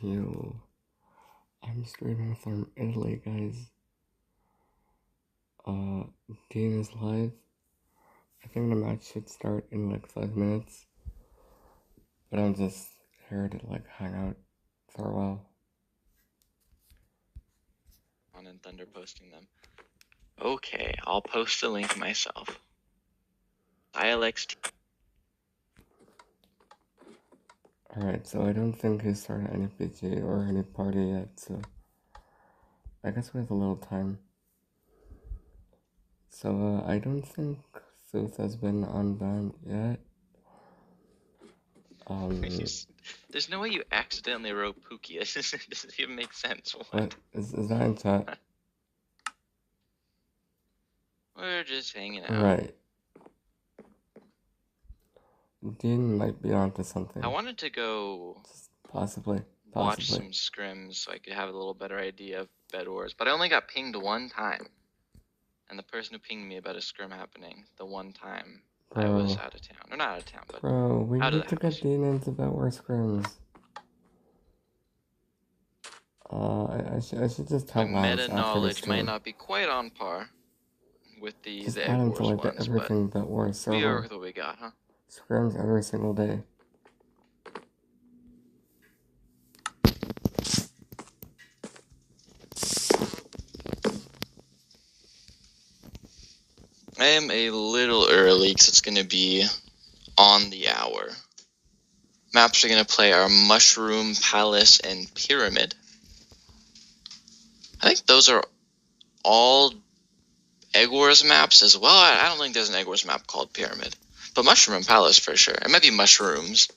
Yo, I'm streaming from Italy, guys. Game is live. I think the match should start in like 5 minutes. But I'm just here to like hang out for a while. On and Thunder posting them. Okay, I'll post the link myself. ILX. Alright, so I don't think he started any PG or any party yet, so I guess we have a little time. So I don't think Sooth has been unbanned yet. There's no way you accidentally wrote Pookie. It doesn't even make sense. What? Is that in chat? We're just hanging out. Right. Dean might be onto something. I wanted to go Possibly. watch some scrims so I could have a little better idea of Bed Wars, but I only got pinged one time. And the person who pinged me about a scrim happening the one time I was out of town. Or not out of town, but Bro, we need to get Dean into Bed Wars scrims. I should just tell my meta knowledge might not be quite on par with the Egg Wars ones, everything but Wars server. We are with what we got, huh? Scrims every single day. I am a little early because it's going to be on the hour. Maps are going to play are Mushroom, Palace, and Pyramid. I think those are all Egg Wars maps as well. I don't think there's an Egg Wars map called Pyramid. But Mushroom and Palace for sure. It might be Mushrooms.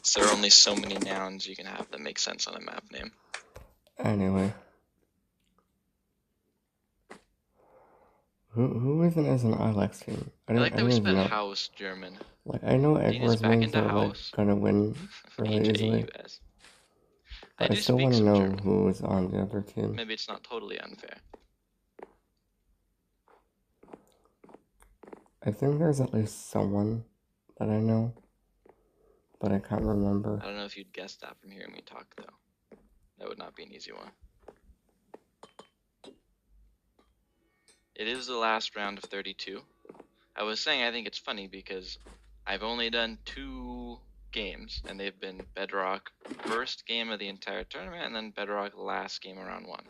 So there are only so many nouns you can have that make sense on a map name. Anyway. Who even is an ILX team? I like that we spent house German. Like, I know Egg Wars wins are like gonna win really easily. But I still want to know who is on the other team. Maybe it's not totally unfair. I think there's at least someone that I know, but I can't remember. I don't know if you'd guess that from hearing me talk, though. That would not be an easy one. It is the last round of 32. I was saying I think it's funny because I've only done 2 games, and they've been Bedrock first game of the entire tournament, and then Bedrock last game of round 1.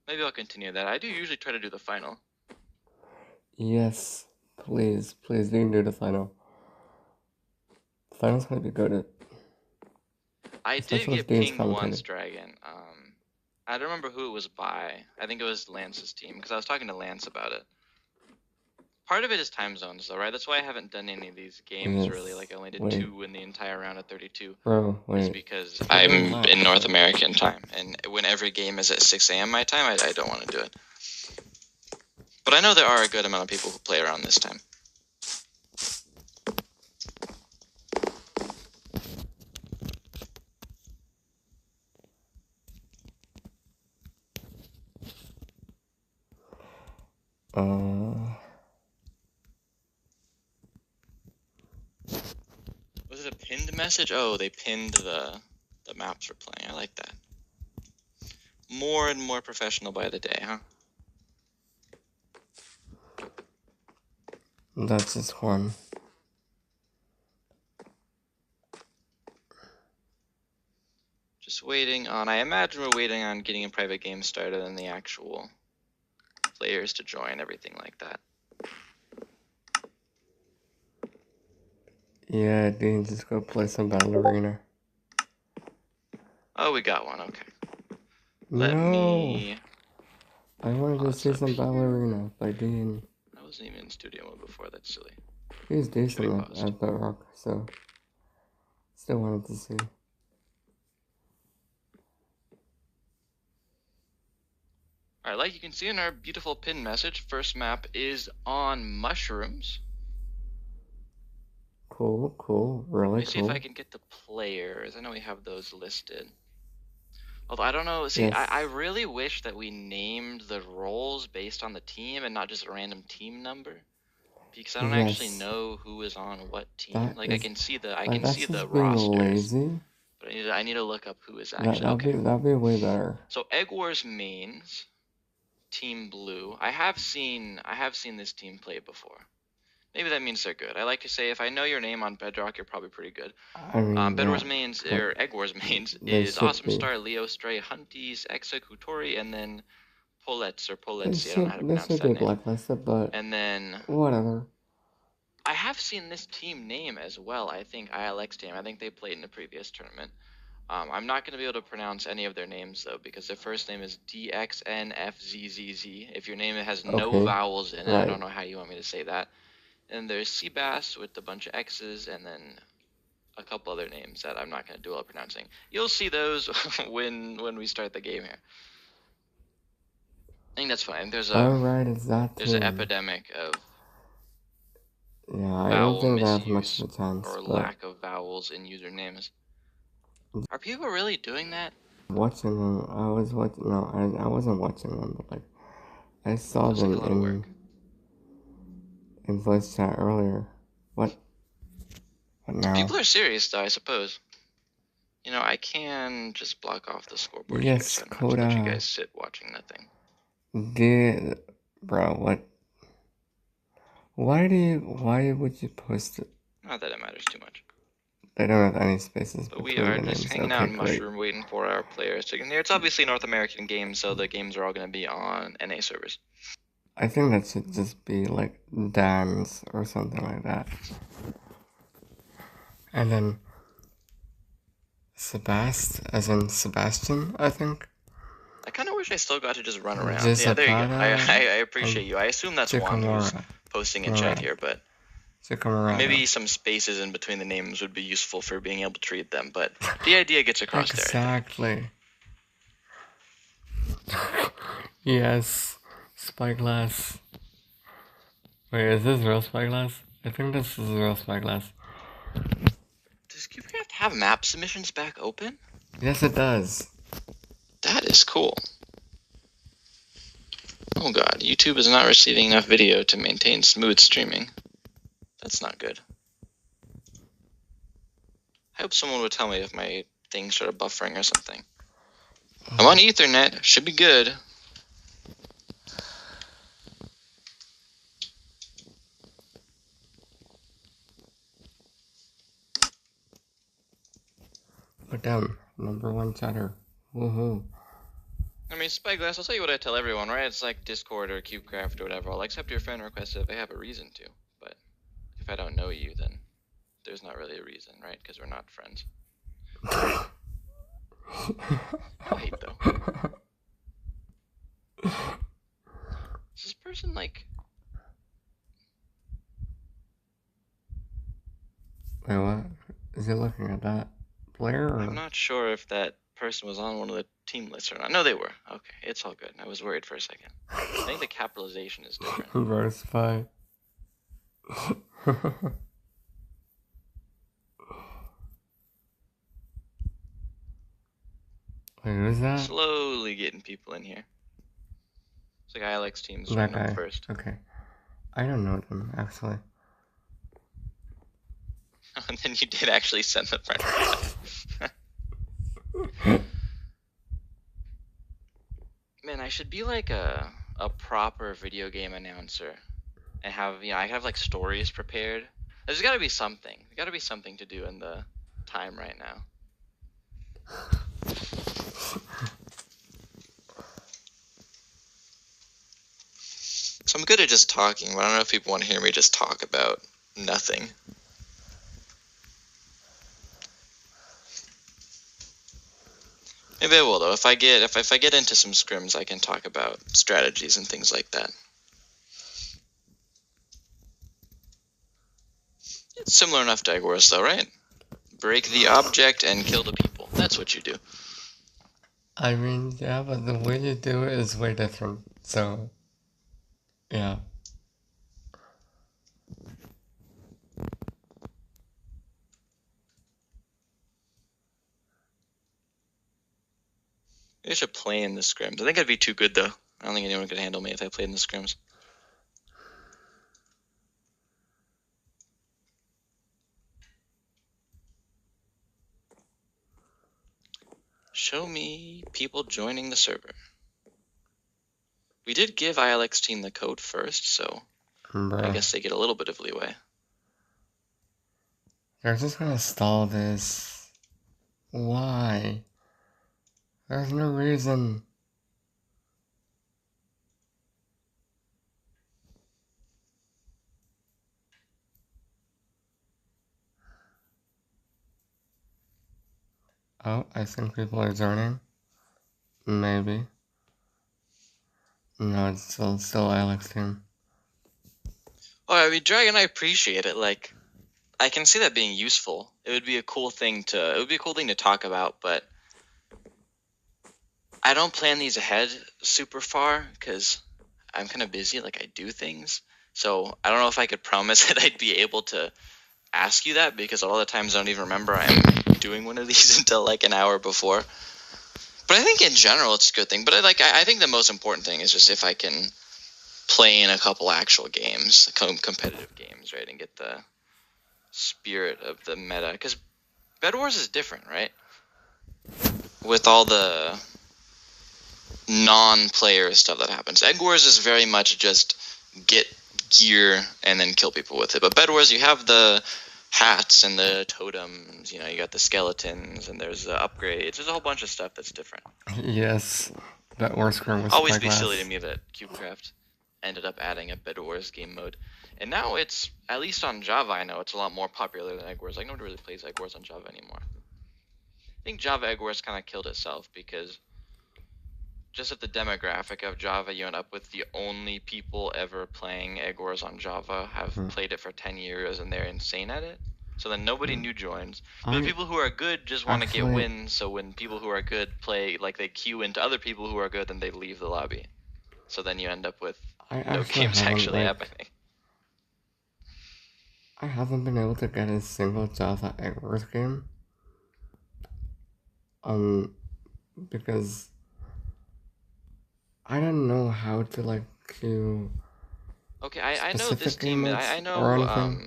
Maybe I'll continue that. I do usually try to do the final. Yes, please do the final. The final's gonna be good. I did get pinged once, Dragon. I don't remember who it was by. I think it was Lance's team, because I was talking to Lance about it. Part of it is time zones, though, right? That's why I haven't done any of these games, really. Like, I only did 2 in the entire round of 32. Bro, wait. It's because I'm in North American time, and when every game is at 6 a.m. my time, I don't want to do it. But I know there are a good amount of people who play around this time. Was it a pinned message? Oh, they pinned the maps we're playing. I like that. More and more professional by the day, huh? That's just one. Just waiting on, I imagine we're waiting on getting a private game started and the actual players to join, everything like that. Yeah, Dean, just go play some Battle Arena. Oh, we got one, okay. I wanted to see some Battle Arena by Dean. I wasn't even in studio mode before, that's silly. He's decent at Bedrock, so still wanted to see. Alright, like you can see in our beautiful pin message, first map is on Mushrooms. Cool, really cool. Let me see if I can get the players. I know we have those listed. Although I don't know, see, yes. I really wish that we named the roles based on the team and not just a random team number. because I don't actually Yes. know who is on what team. That Like I is can see the that's just being rosters, lazy. but I need to look up who is actually That'd be way better. So Egg Wars mains, Team Blue. I have seen this team play before. Maybe that means they're good. I like to say if I know your name on Bedrock, you're probably pretty good. I mean, Bed Wars mains or Egg Wars mains is Awesome be. Star, Leo Stray, Hunties, Executori, and then Polets or They Poletsi. I don't know how to pronounce should that be name. blacklisted, but And then whatever. I have seen this team name as well. I think ILX team. I think they played in the previous tournament. I'm not going to be able to pronounce any of their names though, because their first name is DXNFZZZ. If your name has no vowels in it, I don't know how you want me to say that. And there's Seabass with a bunch of X's, and then a couple other names that I'm not going to do well pronouncing. You'll see those when we start the game here. I think that's fine. There's an epidemic of I don't think they have much of a chance, or lack of vowels in usernames. Are people really doing that? Watching them, I was watching. No, I wasn't watching them, but like I saw them in voice chat earlier. What now? People are serious though, I suppose. You know, I can just block off the scoreboard here, so I don't have to let you guys sit watching nothing. Bro, what? Why would you post it? Not that it matters too much. They don't have any spaces between the names. We are just hanging out in Mushroom waiting for our players to get here. It's obviously a North American game, so the games are all going to be on NA servers. I think that should just be like Dan's or something like that. And then as in Sebastian, I think. I kind of wish I still got to just run around. Yeah, there you go. I appreciate you. I assume that's Juan who's posting in chat here, but maybe some spaces in between the names would be useful for being able to read them, but the idea gets across there. Exactly. Yes. Spyglass. Wait, is this real Spyglass? I think this is real Spyglass. Does CubeCraft have map submissions back open? Yes, it does. That is cool. Oh god, YouTube is not receiving enough video to maintain smooth streaming. That's not good. I hope someone would tell me if my thing started buffering or something. I'm on Ethernet. Should be good. Put down. #1 chatter. Woohoo. I mean, Spyglass, I'll tell you what I tell everyone, right? It's like Discord or CubeCraft or whatever. I'll accept your friend request if I have a reason to. But if I don't know you, then there's not really a reason, right? Because we're not friends. No hate, though. Is this person, like... Wait, what? Is he looking at that player? Or? I'm not sure if that person was on one of the team lists or not. No, they were. Okay, it's all good. I was worried for a second. I think the capitalization is different. Verify. Wait, who's that? Slowly getting people in here. It's like ILX teams right now first. Okay. I don't know them, actually. And then you did actually send the friend request. Man, I should be like a proper video game announcer and have, you know, I have like stories prepared. There's got to be something. There's got to be something to do in the time right now. So I'm good at just talking, but I don't know if people want to hear me just talk about nothing. Maybe I will though. If I get into some scrims, I can talk about strategies and things like that. It's similar enough to Egg Wars though, right? Break the object and kill the people. That's what you do. I mean, yeah, but the way you do it is way different. So, yeah. I should play in the scrims. I think I'd be too good though. I don't think anyone could handle me if I played in the scrims. Show me people joining the server. We did give ILX team the code first, so I guess they get a little bit of leeway. They're just gonna stall this. Why? There's no reason. Oh, I think people are joining. Maybe. No, it's still Alex team. Oh, I mean, Dragon, I appreciate it. Like, I can see that being useful. It would be a cool thing to talk about, but I don't plan these ahead super far because I'm kind of busy. Like, I do things. So I don't know if I could promise that I'd be able to ask you that, because a lot of times I don't even remember I'm doing one of these until like an hour before. But I think in general it's a good thing. But I think the most important thing is just if I can play in a couple actual games, competitive games, right, and get the spirit of the meta. Because Bed Wars is different, right? With all the non-player stuff that happens. Egg Wars is very much just get gear and then kill people with it. But Bed Wars, you have the hats and the totems, you got the skeletons and there's the upgrades. There's a whole bunch of stuff that's different. Yes, Bed Wars was always be silly to me that CubeCraft ended up adding a Bed Wars game mode. And now it's, at least on Java, I know it's a lot more popular than Egg Wars. Like, nobody really plays Egg Wars on Java anymore. I think Java Egg Wars kind of killed itself because just at the demographic of Java, you end up with the only people ever playing Egg Wars on Java have played it for 10 years and they're insane at it. So then nobody new joins. But the people who are good just want to get wins, so when people who are good play, like they queue into other people who are good, then they leave the lobby. So then you end up with no games actually happening. I haven't been able to get a single Java Egg Wars game. Because I don't know how to like queue. Okay, I know this team. I know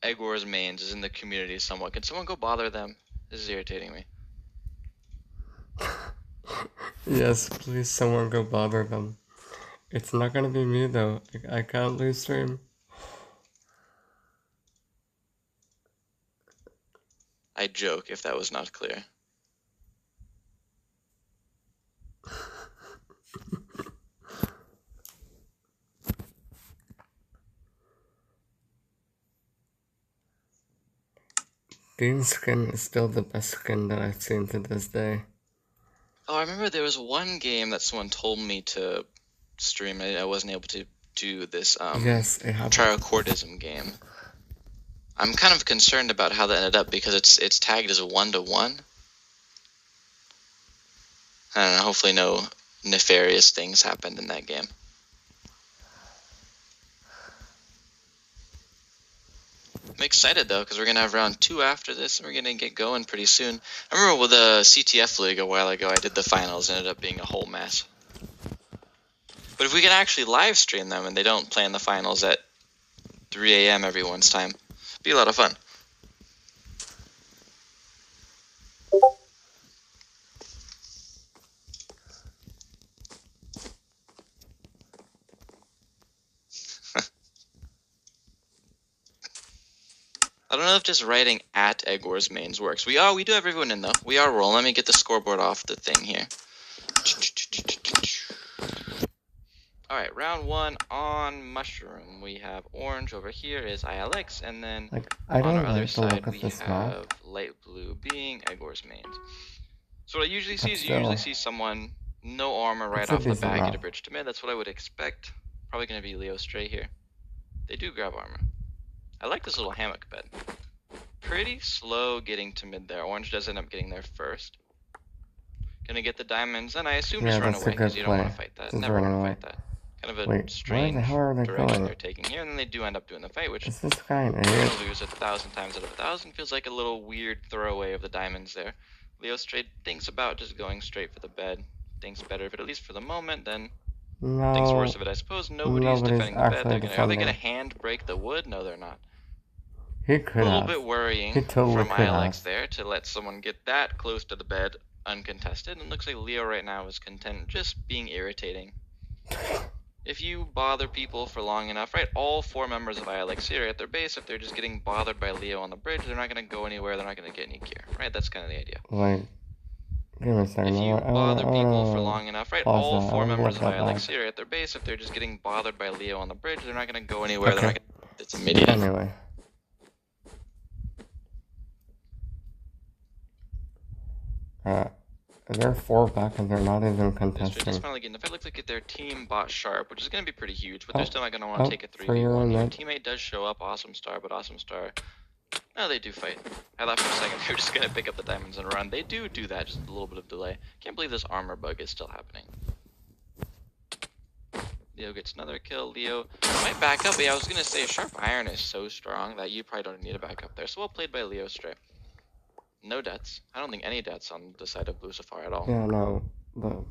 Egg Wars mains is in the community somewhat. Can someone go bother them? This is irritating me. Yes, please, someone go bother them. It's not gonna be me though. I can't lose stream. I joke if that was not clear. Dean's skin is still the best skin that I've seen to this day. Oh, I remember there was one game that someone told me to stream. I wasn't able to do this Triocordism game. I'm kind of concerned about how that ended up because it's tagged as a 1-to-1. I don't know, hopefully no nefarious things happened in that game. I'm excited though because we're gonna have round 2 after this and we're gonna get going pretty soon. I remember with the CTF League a while ago, I did the finals, ended up being a whole mess. But if we can actually live stream them and they don't play in the finals at 3 a.m. everyone's time, it'd be a lot of fun. I don't know if just writing at Egg Wars mains works. We do have everyone in though. We are rolling. Let me get the scoreboard off the thing here. Alright, round 1 on Mushroom. We have orange over here is ILX, and then on our other side we have light blue being Egg Wars mains. So what I usually see is someone, no armor right off the bat, get a bridge to mid. That's what I would expect. Probably going to be Leo Stray here. They do grab armor. I like this little hammock bed. Pretty slow getting to mid there. Orange does end up getting there first. Gonna get the diamonds, and I assume just run away, because you don't want to fight that. Never want to fight that. Kind of a strange direction they're taking here, and then they do end up doing the fight, which they're gonna lose 1,000 times out of 1,000. Feels like a little weird throwaway of the diamonds there. Leo Stray thinks about just going straight for the bed. Thinks better of it, at least for the moment, then thinks worse of it, I suppose. Nobody's defending the bed. Are they gonna hand break the wood? No, they're not. He could a little bit worrying from ILX there to let someone get that close to the bed uncontested, and it looks like Leo right now is content just being irritating. If you bother people for long enough, right, all 4 members of ILX are at their base. If they're just getting bothered by Leo on the bridge, they're not going to go anywhere, they're not going to get any gear, right? That's kind of the idea. Like, give me a second. If you bother people for long enough, right, all 4 members of ILX are at their base. If they're just getting bothered by Leo on the bridge, they're not going to go anywhere, they're not going to... It's immediate. Anyway. They're 4 back and they're not even contesting. Just finally getting the fight. Looks like their team bought Sharp, which is going to be pretty huge, but they're still not going to want to take a 3v1. Your teammate does show up, Awesome Star, but Awesome Star... No, they do fight. I thought for a second they were just going to pick up the diamonds and run. They do that, just a little bit of delay. Can't believe this armor bug is still happening. Leo gets another kill. Leo might back up, but yeah, I was going to say Sharp Iron is so strong that you probably don't need to back up there. So well played by Leo Stray. No deaths. I don't think any deaths on the side of Blue Safari at all. Yeah, no.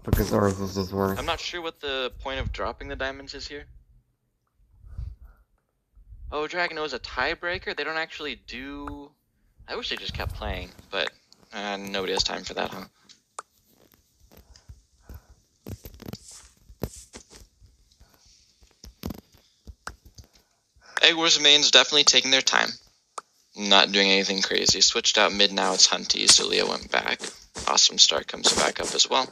Because ours is just worse. I'm not sure what the point of dropping the diamonds is here. Oh, Dragon was a tiebreaker? They don't actually do... I wish they just kept playing, but nobody has time for that, huh? Egg Wars main's definitely taking their time. Not doing anything crazy. Switched out mid, now it's Hunty, so Leo went back. Awesome Star comes back up as well.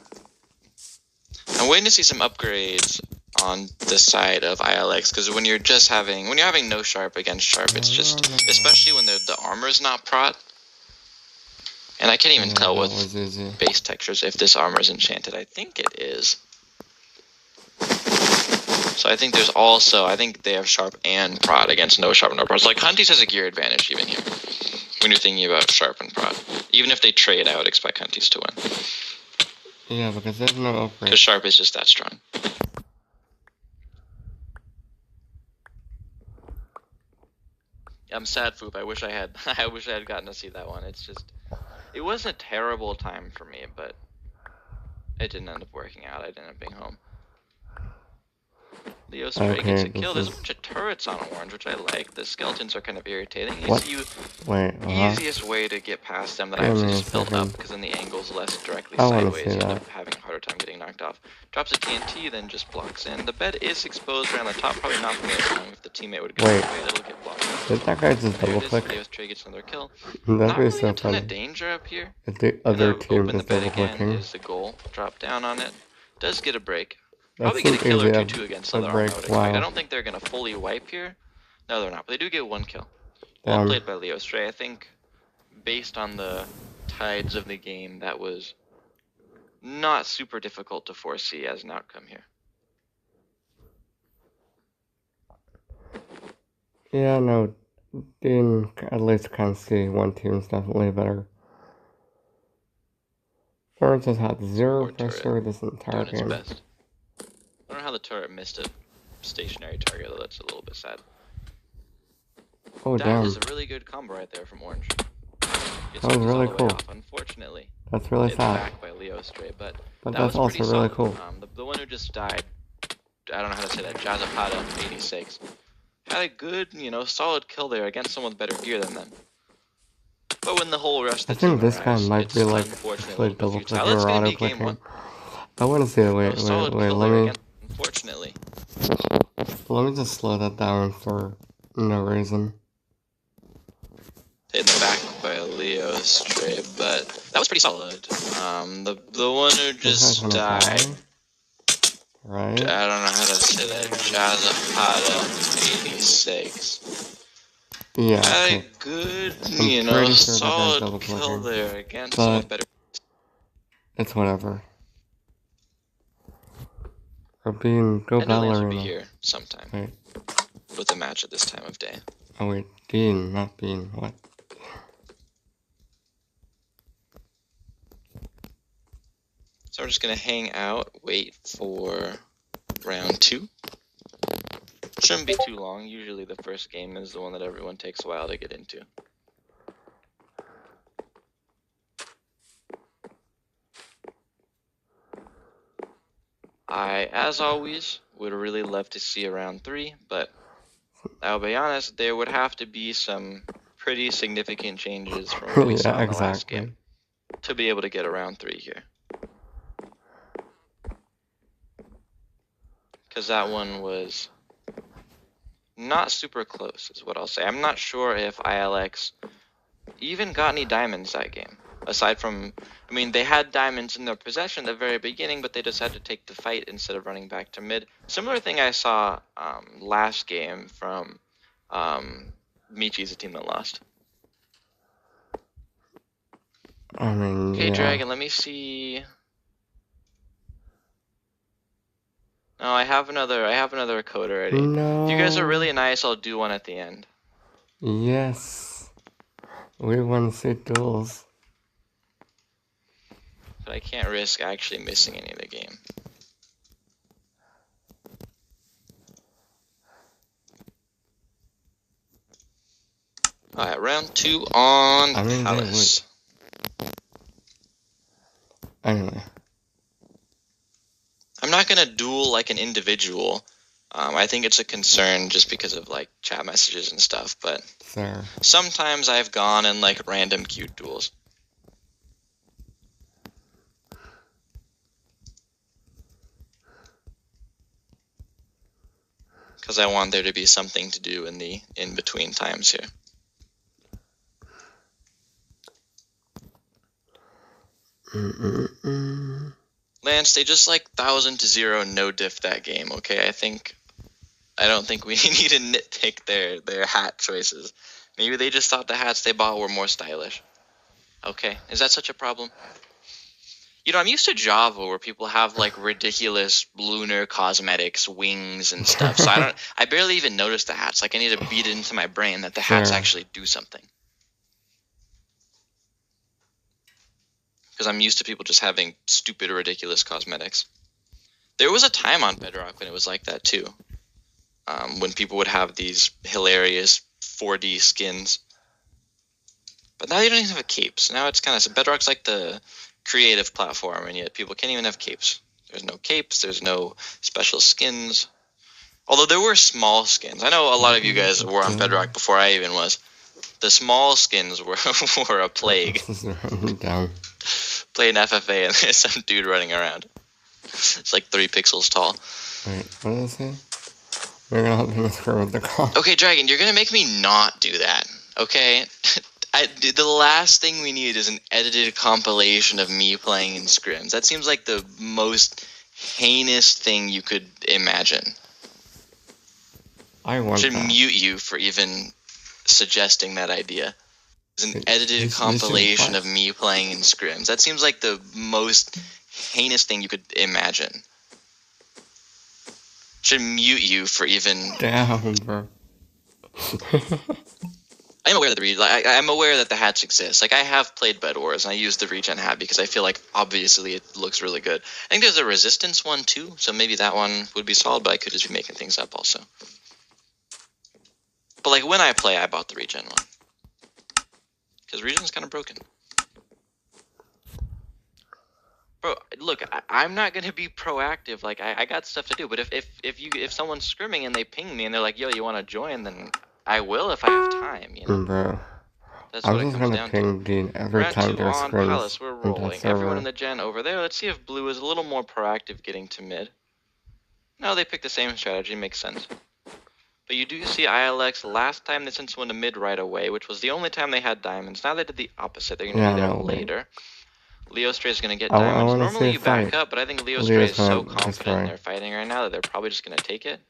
I'm waiting to see some upgrades on the side of ILX, because when you're having no Sharp against Sharp, it's just, especially when the armor's not prot. And I can't even tell with base textures if this armor is enchanted. I think it is. So I think there's also, I think they have Sharp and prot against no Sharp, no prot. So like Hunty's has a gear advantage even here, when you're thinking about Sharp and prot. Even if they trade, I would expect Hunty's to win. Yeah, because there's no upgrade. Because Sharp is just that strong. I'm sad, Foop. I wish I had gotten to see that one. It's just, it wasn't a terrible time for me, but it didn't end up working out. I didn't end up being home. Leo Stray gets a kill. There's a bunch of turrets on orange, which I like. The skeletons are kind of irritating. Easiest way to get past them that I have to just build up, because then the angle's less directly sideways. You end up having a harder time getting knocked off. Drops a TNT, then just blocks in. The bed is exposed around the top, probably not going to be long. If the teammate would go away, it'll get blocked. Did that guy just double click? Leo Stray gets another kill. Not really a ton of danger up here. The other team is double clicking. Is the goal. Drop down on it. Does get a break. Probably get a kill or two against other armor, I would expect. I don't think they're going to fully wipe here. No, they're not. But they do get 1 kill. Well played by Leo Stray. I think, based on the tides of the game, that was not super difficult to foresee as an outcome here. Yeah, no. Dean at least can see one team's definitely better. Orange has had 0 pressure this entire game. I don't know how the turret missed a stationary target, though. That's a little bit sad. Oh, damn. That is a really good combo right there from Orange. That was really cool. Unfortunately, that's really sad. Back by Leo Stray, but that's also really cool. The one who just died, I don't know how to say that, Jazapada 86, had a good, solid kill there against someone with better gear than them. But when the whole rest of the team this guy might be like double clicking or auto clicking. I want to see it. Wait, let me. Unfortunately. Let me just slow that down for no reason. Hit in the back by Leo Stray, but that was pretty solid. The one who just died. Right? I don't know how to say that. Jazapada 86. Yeah. Had a good, solid kill there against someone better. It's whatever. Or go Ballerina. Be here sometime. Wait. With a match at this time of day. Oh wait, Dean, not Bean. What? So we're just gonna hang out, wait for round 2. Shouldn't be too long. Usually the first game is the one that everyone takes a while to get into. I, as always, would really love to see a round 3, but I'll be honest, there would have to be some pretty significant changes from what we saw in the last game. to be able to get around 3 here. Because that one was not super close, is what I'll say. I'm not sure if ILX even got any diamonds that game. Aside from, I mean, they had diamonds in their possession at the very beginning, but they decided to take the fight instead of running back to mid. Similar thing I saw last game from Michi's a team that lost. I mean, Okay, yeah. Dragon, let me see. No, I have another code already. No. If you guys are really nice, I'll do one at the end. Yes. We want to see duels. But I can't risk actually missing any of the game. Alright, round 2 on Palace. Anyway. I'm not gonna duel like an individual. I think it's a concern just because of like chat messages and stuff, but Sir. Sometimes I've gone in like random cute duels. Because I want there to be something to do in the in-between times here. Lance, they just like 1,000-0 no diff that game, okay? I don't think we need to nitpick their hat choices. Maybe they just thought the hats they bought were more stylish. Okay, is that such a problem? You know, I'm used to Java where people have like ridiculous lunar cosmetics, wings and stuff. So I barely even notice the hats. Like I need to beat it into my brain that the hats actually do something. Because I'm used to people just having stupid, ridiculous cosmetics. There was a time on Bedrock when it was like that too. When people would have these hilarious 4D skins. But now you don't even have capes. Now it's kind of... Bedrock's like the creative platform, and yet people can't even have capes. There's no capes. There's no special skins. Although there were small skins. I know a lot of you guys were on Bedrock before I even was. The small skins were a plague. Playing FFA and there's some dude running around. It's like 3 pixels tall. Wait, what did I say? We're gonna help him score with the call. Okay, Dragon, you're gonna make me not do that. Okay? The last thing we need is an edited compilation of me playing in scrims. That seems like the most heinous thing you could imagine. I want should that. Mute you for even suggesting that idea. It's an edited compilation of me playing in scrims. That seems like the most heinous thing you could imagine. Should mute you for even... Damn, bro. I'm aware that I'm aware that the hats exist. Like I have played Bed Wars and I use the regen hat because I feel like obviously it looks really good. I think there's a resistance one too, so maybe that one would be solid, but I could just be making things up also. But like when I play, I bought the regen one. Because regen's kind of broken. Bro, look, I'm not gonna be proactive. Like I got stuff to do. But if someone's scrimming and they ping me and they're like, "Yo, you want to join?" Then I will if I have time. You know. Bro, That's I'm what just it comes gonna down ping to. Dean every time there's on scrims. Palace, we're rolling. Everyone in the gen over there. Let's see if blue is a little more proactive getting to mid. No, they picked the same strategy. Makes sense. But you do see ILX last time they sent someone to mid right away, which was the only time they had diamonds. Now they did the opposite. They're gonna be there later. Leo Stray's gonna get diamonds. Normally you back up, but I think Leo Stray is so confident in their fighting right now that they're probably just gonna take it.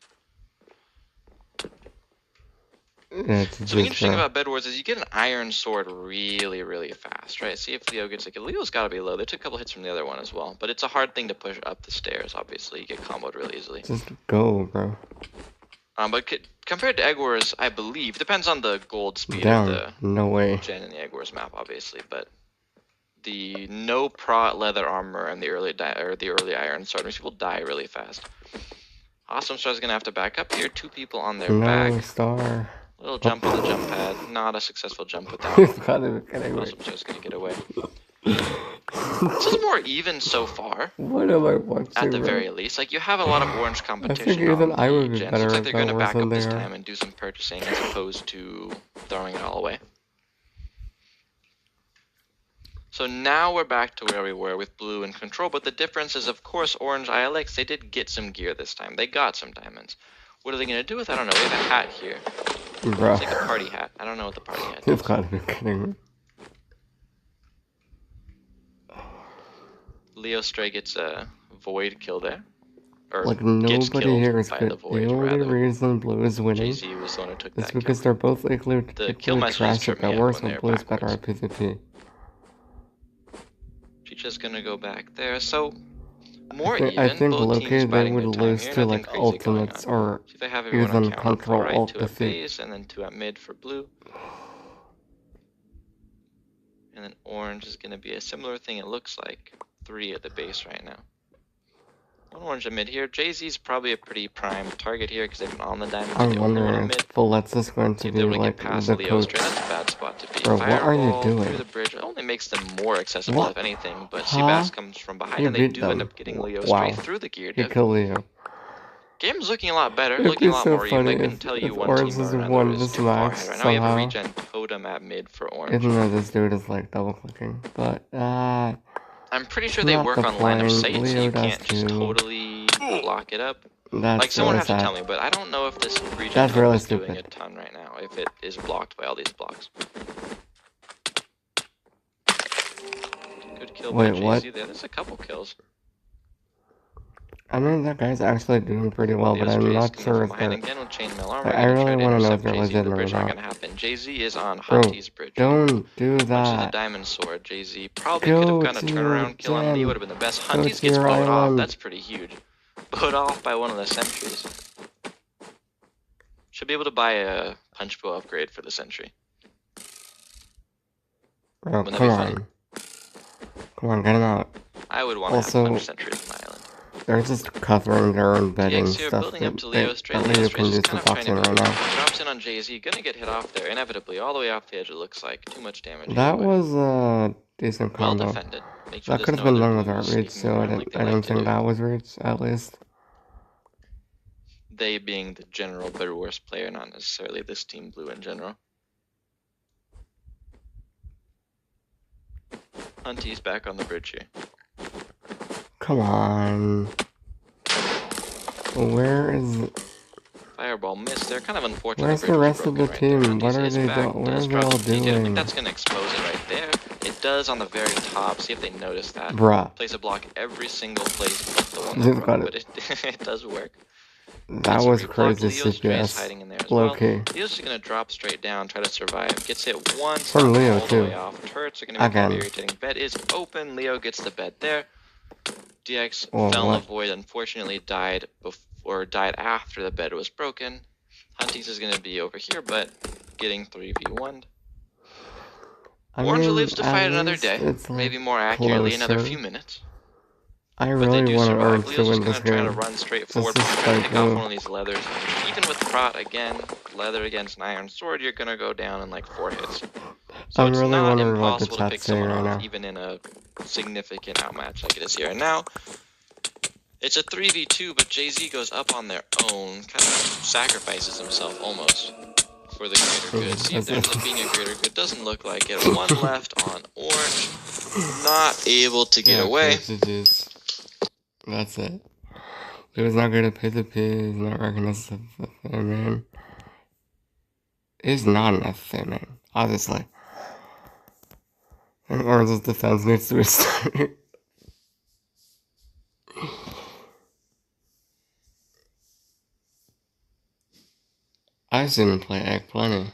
Yeah, Something interesting about Bed Wars is you get an iron sword really, really fast, right? See if Leo gets like... Leo's gotta be low. They took a couple hits from the other one as well. But it's a hard thing to push up the stairs, obviously. You get comboed really easily. Just go, bro. But compared to Egg Wars, I believe... Depends on the gold speed Down. of the No way. gen in the Egg Wars map, obviously. But the no prot leather armor and the early iron sword makes people die really fast. Awesome Star's gonna have to back up here. 2 people on their back. Star. Little jump on the jump pad. Not a successful jump with that one. Awesome Star's gonna get away. This is more even so far. What am I watching? At the very least, like you have a lot of orange competition. I think even I would be better. Looks like they're gonna back up this time and do some purchasing as opposed to throwing it all away. So now we're back to where we were with blue in control, but the difference is, of course, orange ILX, they did get some gear this time. They got some diamonds. What are they going to do with it? I don't know. We have a hat here. Bro. It's like a party hat. I don't know what the party hat is. You've got to be kidding me. Leo Stray gets a void kill there. Or like, gets nobody killed here is by good. the void, The only rather. reason blue is winning JZ was the one who took is that because kill. they're both equally The Killmeister just trash tripped at me out worst, when and they were blue's better at backwards. PvP. Chicha's gonna go back there. So, more I even. think Both low-key teams they biding would their time lose here. to, Nothing like, crazy going ultimates on. or See if I have everyone even on counter. control Alright, alt 2 at defeat. base, and then 2 at mid for blue. And then orange is gonna be a similar thing, it looks like. 3 at the base right now. 1 orange at mid here. JZ's probably a pretty prime target here because they've been on the diamonds. I'm The only one wondering at mid. if Bullets is going to See if be they would like get past the Leo's coach. Stray. That's a bad spot to be. Bro, what are you Fireball doing? through the bridge. It only makes them more accessible, What? if anything. But Huh? Seabass comes from behind, You and they beat do them. end up getting Leo Wow. straight through the gear You diff. kill Leo. Game's looking a lot better, It'd looking be a lot so more even. funny I couldn't if tell you one Orange team is or another won is this too far match ahead. Right now we have a somehow. regen totem at mid for orange. Even though this dude is like double clicking, but I'm pretty sure they not work the on line of point. sight, so Leo you does can't just too. totally block it up. That's Like, someone really would have to tell sad. me, but I don't know if this regen That's totem really is doing stupid. a ton right now, if it is blocked by all these blocks. Good kill by Wait, what? JZ there. There's a couple kills. I mean, that guy's actually doing pretty well, but Leo's I'm Stray is not coming sure from if behind they're... again with chainmail armor. I Gonna really try to want to know if intercept they're JZ, but legit the or bridge not not. gonna happen. JZ is on Bro, Hunty's bridge. don't do Punches a that. diamond sword. JZ probably could have Go gotten a to turnaround kill on Leo. Jen. Would have been the best. Go Hunty's to gets your bowed off. island. That's pretty huge. Bowed off by one of the sentries. Should be able to buy a punch bow upgrade for the sentry. Bro, Wouldn't that come be funny? on. Come on, get him out. I would want to have Also, punch sentry as my island. they're just covering their own betting DX here stuff building up that, to Leo Stray. that Leo Leo Stray's can do just some kind of trying boxing to right go. now. Drops in on JZ. Gonna get hit off there inevitably. All the way off the edge it looks like. Too much damage. That either way. was a decent Well combo. defended. Make sure That there's could have no been other done blues without reach, sneaking so around like they I like don't to think do. that was reach, at least. They being the general better worse player, not necessarily this team blue in general. Hunty's back on the bridge here. Come on. Where is... Fireball missed. They're kind of unfortunate. Where's the rest of the team? What are they doing? What are they all I think doing? that's gonna expose it right there. It does on the very top. See if they notice that. Bruh. Place a block every single place but the one They've that got broke, it. but it does work. That Gets a was reblock. crazy Leo Stray is CPS. hiding in there as Low well. key. Leo's just gonna drop straight down, try to survive. Gets hit once, From not Leo, all the too. way off. Turrets are gonna be Again. very irritating. Bed is open. Leo gets the bed there. DX Oh, fell in what? the void. Unfortunately, died after the bed was broken. Hunties is gonna be over here, but getting 3v1'd. Orange lives to fight another day, it's, like, maybe more accurately another closer. few minutes. I But they really do want survive. Orange Leo's to just win gonna this try to game. run straight forward, This is try to like pick off blue. one of these leathers. Even with Prot again, leather against an iron sword, you're gonna go down in like 4 hits. So I'm it's really not wondering what the impossible to pick chat's saying someone right off, now. even in a significant outmatch like it is here. And now, it's a 3v2, but JZ goes up on their own, kind of sacrifices himself almost for the greater good. See if there ends up being a greater good. Doesn't look like it. 1 left on orange. Not able to get away. GG's. That's it. He was not good at PvP, he's not recognized as a thing, man. He's not an FA man, obviously. And Orange's defense needs to be started. I've seen him play Egg plenty.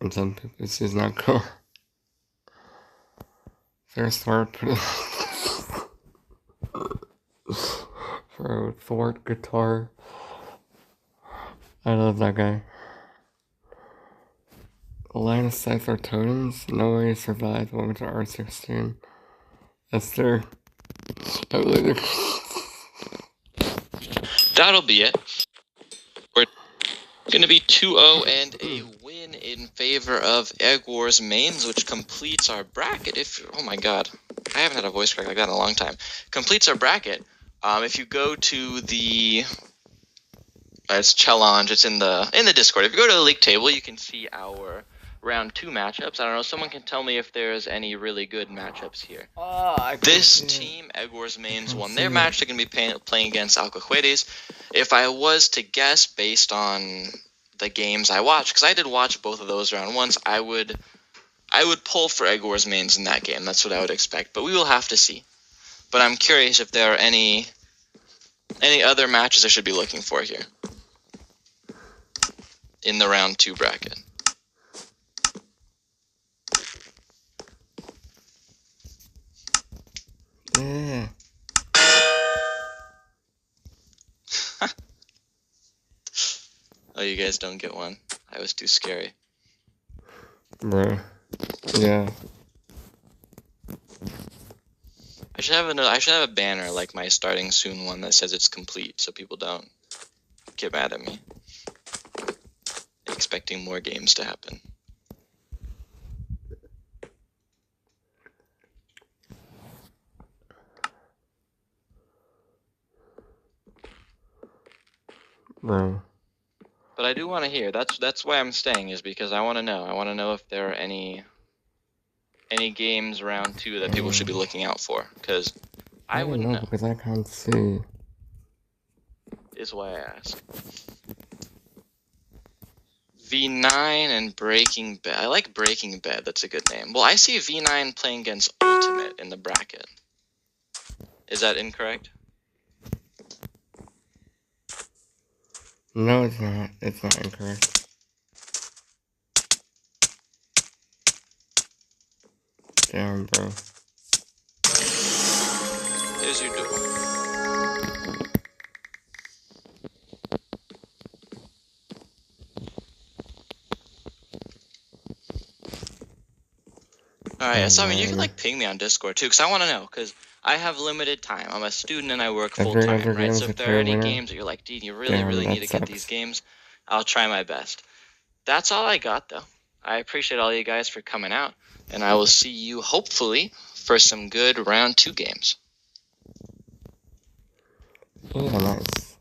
And some people he's not cool. Fair start, but for Thwart guitar. I love that guy. Line of sight or totems? No way he survived. Welcome to R16. Esther. That'll be it. We're going to be 2-0 and a win in favor of Egg Wars mains, which completes our bracket. Oh my god, I haven't had a voice crack like that in a long time. Completes our bracket. If you go to the it's challenge, it's in the Discord. If you go to the league table, you can see our round 2 matchups. I don't know. Someone can tell me if there's any really good matchups here. I This team, Egg Wars Mains, won their match. They're going to be playing against Alcahuetes. If I was to guess based on the games I watched, because I did watch both of those round ones, I would pull for Egg Wars Mains in that game. That's what I would expect. But we will have to see. But I'm curious if there are any other matches I should be looking for here in the round 2 bracket. Yeah. Oh, you guys don't get one. I was too scary. Bro. Yeah. I should have a banner like my starting soon one that says it's complete, so people don't get mad at me. Expecting more games to happen. Bro. But I do want to hear. That's why I'm staying, is because I want to know. I want to know if there are any games round 2 that people should be looking out for, because I wouldn't know. Because I can't see. Is why I ask. V9 and Breaking Bad. I like Breaking Bad. That's a good name. Well, I see V9 playing against Ultimate in the bracket. Is that incorrect? No, it's not. It's not incorrect. Damn, bro. Here's your duel. Alright, so I mean, you can like ping me on Discord too, because I want to know, because I have limited time. I'm a student and I work full-time, right? So if there are any games that you're like, Dean, you really need to get these games, I'll try my best. That's all I got, though. I appreciate all you guys for coming out, and I will see you, hopefully, for some good round 2 games. Yeah, nice.